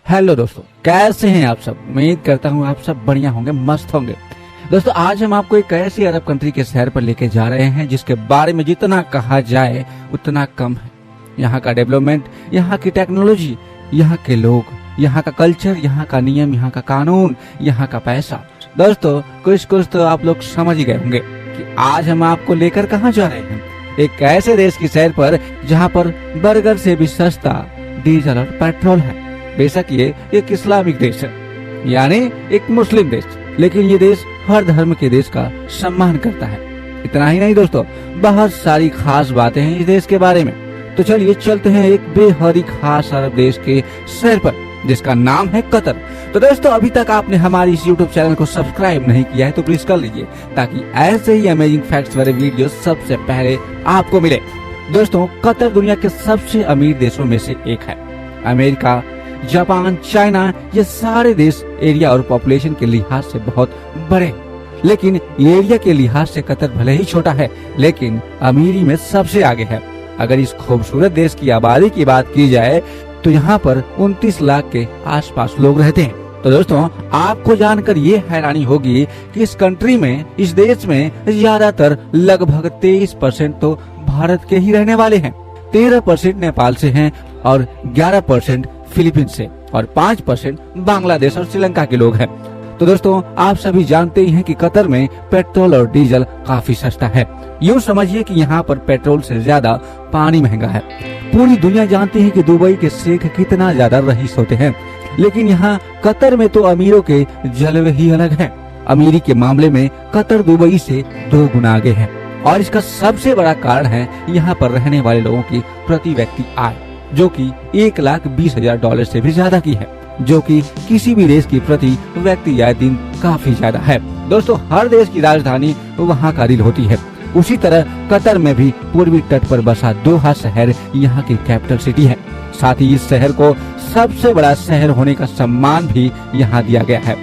Hello दोस्तों, कैसे हैं आप सब। उम्मीद करता हूँ आप सब बढ़िया होंगे, मस्त होंगे। दोस्तों आज हम आपको एक ऐसी अरब कंट्री के शहर पर लेके जा रहे हैं जिसके बारे में जितना कहा जाए उतना कम है। यहाँ का डेवलपमेंट, यहाँ की टेक्नोलॉजी, यहाँ के लोग, यहाँ का कल्चर, यहाँ का नियम, यहाँ का कानून, यहाँ का पैसा। दोस्तों कुछ तो आप लोग समझ ही गए होंगे कि आज हम आपको लेकर कहाँ जा रहे हैं। एक ऐसे देश की सैर पर जहाँ पर बर्गर से भी सस्ता डीजल और पेट्रोल है। बेशक ये एक इस्लामिक देश है, यानी एक मुस्लिम देश, लेकिन ये देश हर धर्म के देश का सम्मान करता है। इतना ही नहीं दोस्तों, बहुत सारी खास बातें हैं इस देश के बारे में। तो चलिए चलते हैं एक बेहद ही खास अरब देश के शहर पर जिसका नाम है कतर। तो दोस्तों अभी तक आपने हमारी इस YouTube चैनल को सब्सक्राइब नहीं किया है तो प्लीज कर लीजिए, ताकि ऐसे ही अमेजिंग फैक्ट्स वाले वीडियो सबसे पहले आपको मिले। दोस्तों कतर दुनिया के सबसे अमीर देशों में से एक है। अमेरिका, जापान, चाइना, ये सारे देश एरिया और पॉपुलेशन के लिहाज से बहुत बड़े, लेकिन ये एरिया के लिहाज से कतर भले ही छोटा है लेकिन अमीरी में सबसे आगे है। अगर इस खूबसूरत देश की आबादी की बात की जाए तो यहाँ पर 29 लाख के आसपास लोग रहते हैं। तो दोस्तों आपको जानकर ये हैरानी होगी कि इस कंट्री में, इस देश में ज्यादातर लगभग 23% तो भारत के ही रहने वाले हैं, 13% नेपाल से हैं और 11% फिलीपींस से और 5% बांग्लादेश और श्रीलंका के लोग हैं। तो दोस्तों आप सभी जानते ही हैं कि कतर में पेट्रोल और डीजल काफी सस्ता है। यूँ समझिए कि यहाँ पर पेट्रोल से ज्यादा पानी महंगा है। पूरी दुनिया जानती है कि दुबई के शेख कितना ज्यादा रईस होते हैं, लेकिन यहाँ कतर में तो अमीरों के जलवे ही अलग हैं। अमीरी के मामले में कतर दुबई से 2 गुना आगे है और इसका सबसे बड़ा कारण है यहाँ पर रहने वाले लोगों की प्रति व्यक्ति आय, जो कि $1,20,000 से भी ज्यादा की है, जो कि किसी भी देश की प्रति व्यक्ति आय दिन काफी ज्यादा है। दोस्तों हर देश की राजधानी वहाँ का दिल होती है। उसी तरह कतर में भी पूर्वी तट पर बसा दोहा शहर यहाँ की कैपिटल सिटी है। साथ ही इस शहर को सबसे बड़ा शहर होने का सम्मान भी यहाँ दिया गया है।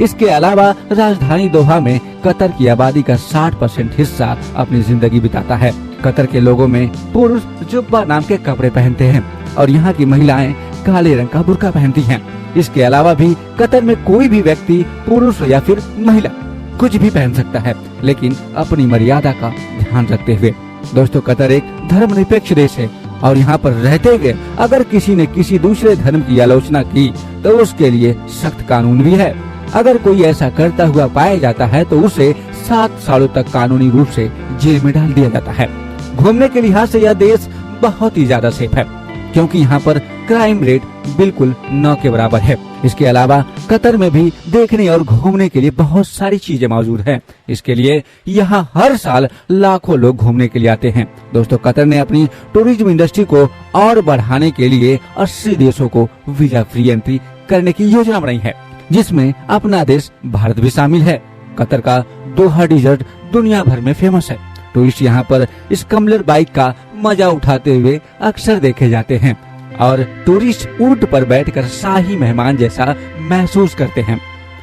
इसके अलावा राजधानी दोहा में कतर की आबादी का 60% हिस्सा अपनी जिंदगी बिताता है। कतर के लोगों में पुरुष जुब्बा नाम के कपड़े पहनते हैं और यहाँ की महिलाएं काले रंग का बुर्का पहनती हैं। इसके अलावा भी कतर में कोई भी व्यक्ति, पुरुष या फिर महिला, कुछ भी पहन सकता है, लेकिन अपनी मर्यादा का ध्यान रखते हुए। दोस्तों कतर एक धर्मनिरपेक्ष देश है और यहाँ पर रहते हुए अगर किसी ने किसी दूसरे धर्म की आलोचना की तो उसके लिए सख्त कानून भी है। अगर कोई ऐसा करता हुआ पाया जाता है तो उसे 7 सालों तक कानूनी रूप से जेल में डाल दिया जाता है। घूमने के लिहाज से यह देश बहुत ही ज्यादा सेफ है, क्योंकि यहाँ पर क्राइम रेट बिल्कुल 9 के बराबर है। इसके अलावा कतर में भी देखने और घूमने के लिए बहुत सारी चीजें मौजूद हैं। इसके लिए यहाँ हर साल लाखों लोग घूमने के लिए आते हैं। दोस्तों कतर ने अपनी टूरिज्म इंडस्ट्री को और बढ़ाने के लिए 80 देशों को वीजा फ्री एंट्री करने की योजना बनाई है, जिसमें अपना देश भारत भी शामिल है। कतर का दोहा डिजर्ट दुनिया भर में फेमस है। टूरिस्ट यहाँ पर स्कम्बलर बाइक का मजा उठाते हुए अक्सर देखे जाते हैं और टूरिस्ट ऊंट पर बैठकर शाही मेहमान जैसा महसूस करते हैं।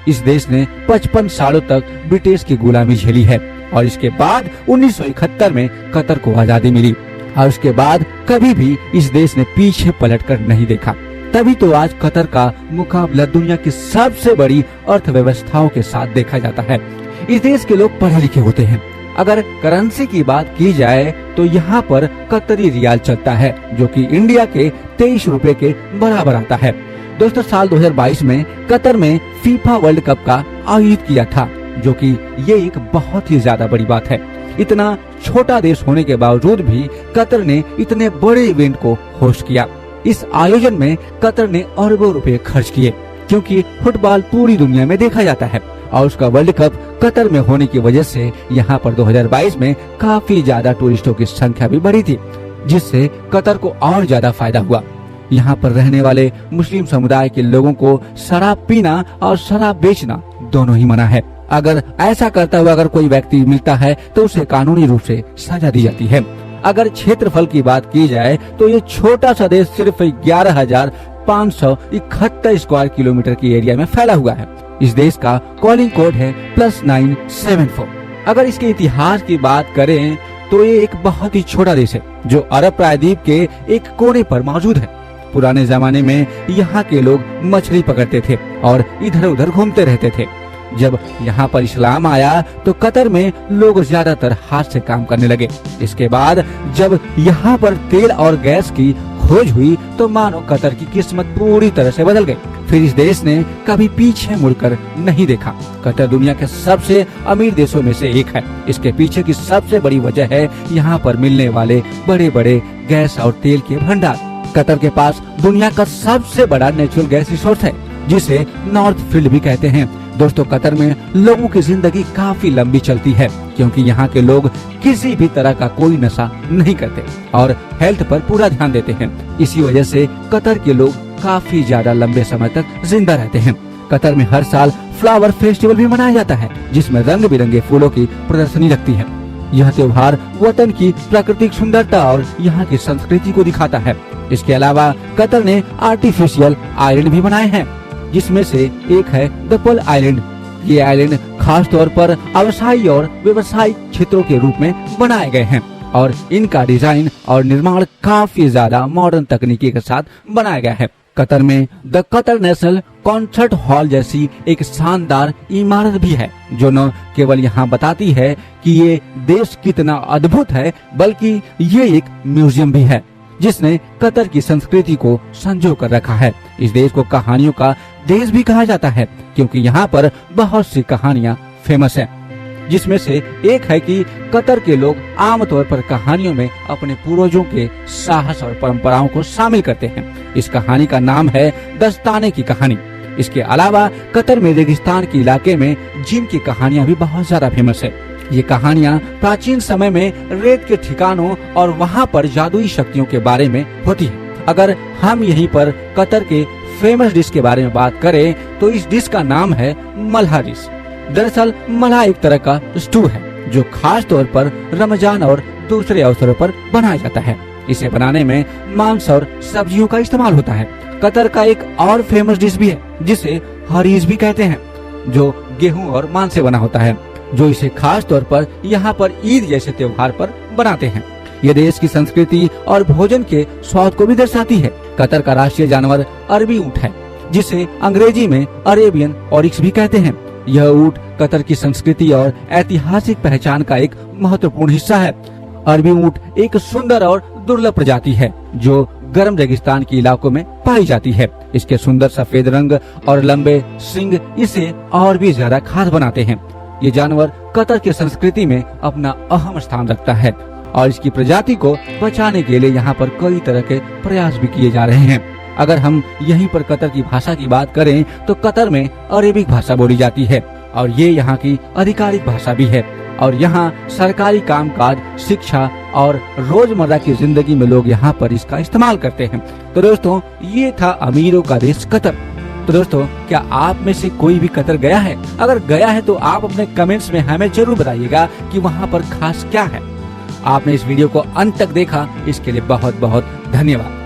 इस देश ने 55 सालों तक ब्रिटिश की गुलामी झेली है और इसके बाद 1971 में कतर को आजादी मिली और उसके बाद कभी भी इस देश ने पीछे पलटकर नहीं देखा। तभी तो आज कतर का मुकाबला दुनिया की सबसे बड़ी अर्थव्यवस्थाओं के साथ देखा जाता है। इस देश के लोग पढ़े लिखे होते हैं। अगर करेंसी की बात की जाए तो यहाँ पर कतरी रियाल चलता है, जो कि इंडिया के 23 रुपए के बराबर आता है। दोस्तों साल 2022 में कतर में फीफा वर्ल्ड कप का आयोजित किया था, जो कि ये एक बहुत ही ज्यादा बड़ी बात है। इतना छोटा देश होने के बावजूद भी कतर ने इतने बड़े इवेंट को होस्ट किया। इस आयोजन में कतर ने अरबों रुपए खर्च किए, क्योंकि फुटबॉल पूरी दुनिया में देखा जाता है और उसका वर्ल्ड कप कतर में होने की वजह से यहाँ पर 2022 में काफी ज्यादा टूरिस्टों की संख्या भी बढ़ी थी, जिससे कतर को और ज्यादा फायदा हुआ। यहाँ पर रहने वाले मुस्लिम समुदाय के लोगों को शराब पीना और शराब बेचना दोनों ही मना है। अगर ऐसा करता हुआ अगर कोई व्यक्ति मिलता है तो उसे कानूनी रूप से सजा दी जाती है। अगर क्षेत्रफल की बात की जाए तो ये छोटा सा देश सिर्फ 11,571 स्क्वायर किलोमीटर की एरिया में फैला हुआ है। इस देश का कॉलिंग कोड है +974। अगर इसके इतिहास की बात करें तो ये एक बहुत ही छोटा देश है जो अरब प्रायद्वीप के एक कोने पर मौजूद है। पुराने जमाने में यहाँ के लोग मछली पकड़ते थे और इधर उधर घूमते रहते थे। जब यहाँ पर इस्लाम आया तो कतर में लोग ज्यादातर हाथ से काम करने लगे। इसके बाद जब यहाँ पर तेल और गैस की खोज हुई तो मानो कतर की किस्मत पूरी तरह से बदल गई। फिर इस देश ने कभी पीछे मुड़कर नहीं देखा। कतर दुनिया के सबसे अमीर देशों में से एक है। इसके पीछे की सबसे बड़ी वजह है यहाँ पर मिलने वाले बड़े बड़े गैस और तेल के भंडार। कतर के पास दुनिया का सबसे बड़ा नेचुरल गैस रिसोर्स है, जिसे नॉर्थ फील्ड भी कहते हैं। दोस्तों, कतर में लोगों की जिंदगी काफी लंबी चलती है, क्योंकि यहाँ के लोग किसी भी तरह का कोई नशा नहीं करते और हेल्थ पर पूरा ध्यान देते हैं। इसी वजह से कतर के लोग काफी ज्यादा लंबे समय तक जिंदा रहते हैं। कतर में हर साल फ्लावर फेस्टिवल भी मनाया जाता है, जिसमें रंग बिरंगे फूलों की प्रदर्शनी लगती है। यह त्योहार वतन की प्राकृतिक सुंदरता और यहाँ की संस्कृति को दिखाता है। इसके अलावा कतर ने आर्टिफिशियल आइलैंड भी बनाए हैं, जिसमें से एक है द पल आइलैंड। ये आइलैंड खास तौर पर व्यवसायी और व्यावसायिक क्षेत्रों के रूप में बनाए गए हैं और इनका डिजाइन और निर्माण काफी ज्यादा मॉडर्न तकनीकी के साथ बनाया गया है। कतर में the Qatar national concert hall जैसी एक शानदार इमारत भी है, जो न केवल यहाँ बताती है कि ये देश कितना अद्भुत है, बल्कि ये एक म्यूजियम भी है जिसने कतर की संस्कृति को संजो कर रखा है। इस देश को कहानियों का देश भी कहा जाता है, क्योंकि यहाँ पर बहुत सी कहानियाँ फेमस हैं, जिसमें से एक है कि कतर के लोग आमतौर पर कहानियों में अपने पूर्वजों के साहस और परंपराओं को शामिल करते हैं। इस कहानी का नाम है दस्ताने की कहानी। इसके अलावा कतर में रेगिस्तान के इलाके में जिन की कहानियां भी बहुत ज्यादा फेमस है। ये कहानियां प्राचीन समय में रेत के ठिकानों और वहाँ पर जादुई शक्तियों के बारे में होती है। अगर हम यहीं पर कतर के फेमस डिश के बारे में बात करें तो इस डिश का नाम है मल्हा डिश। दरअसल मल्हा एक तरह का स्टू है, जो खास तौर पर रमजान और दूसरे अवसरों पर बनाया जाता है। इसे बनाने में मांस और सब्जियों का इस्तेमाल होता है। कतर का एक और फेमस डिश भी है, जिसे हरीज भी कहते हैं, जो गेहूं और मांस से बना होता है, जो इसे खास तौर पर यहाँ पर ईद जैसे त्योहार पर बनाते हैं। ये देश की संस्कृति और भोजन के स्वाद को भी दर्शाती है। कतर का राष्ट्रीय जानवर अरबी ऊंट है, जिसे अंग्रेजी में अरेबियन ऑरिक्स भी कहते हैं। यह ऊंट कतर की संस्कृति और ऐतिहासिक पहचान का एक महत्वपूर्ण हिस्सा है। अरबी ऊंट एक सुंदर और दुर्लभ प्रजाति है, जो गर्म रेगिस्तान के इलाकों में पाई जाती है। इसके सुंदर सफेद रंग और लंबे सींग इसे और भी ज्यादा खास बनाते हैं। ये जानवर कतर की संस्कृति में अपना अहम स्थान रखता है और इसकी प्रजाति को बचाने के लिए यहाँ पर कई तरह के प्रयास भी किए जा रहे हैं। अगर हम यहीं पर कतर की भाषा की बात करें तो कतर में अरेबिक भाषा बोली जाती है और ये यहाँ की आधिकारिक भाषा भी है। और यहाँ सरकारी कामकाज, शिक्षा और रोजमर्रा की जिंदगी में लोग यहाँ पर इसका इस्तेमाल करते हैं। तो दोस्तों, ये था अमीरों का देश कतर। तो दोस्तों, क्या आप में से कोई भी कतर गया है? अगर गया है तो आप अपने कमेंट्स में हमें जरूर बताइएगा कि वहाँ पर खास क्या है। आपने इस वीडियो को अंत तक देखा, इसके लिए बहुत बहुत धन्यवाद।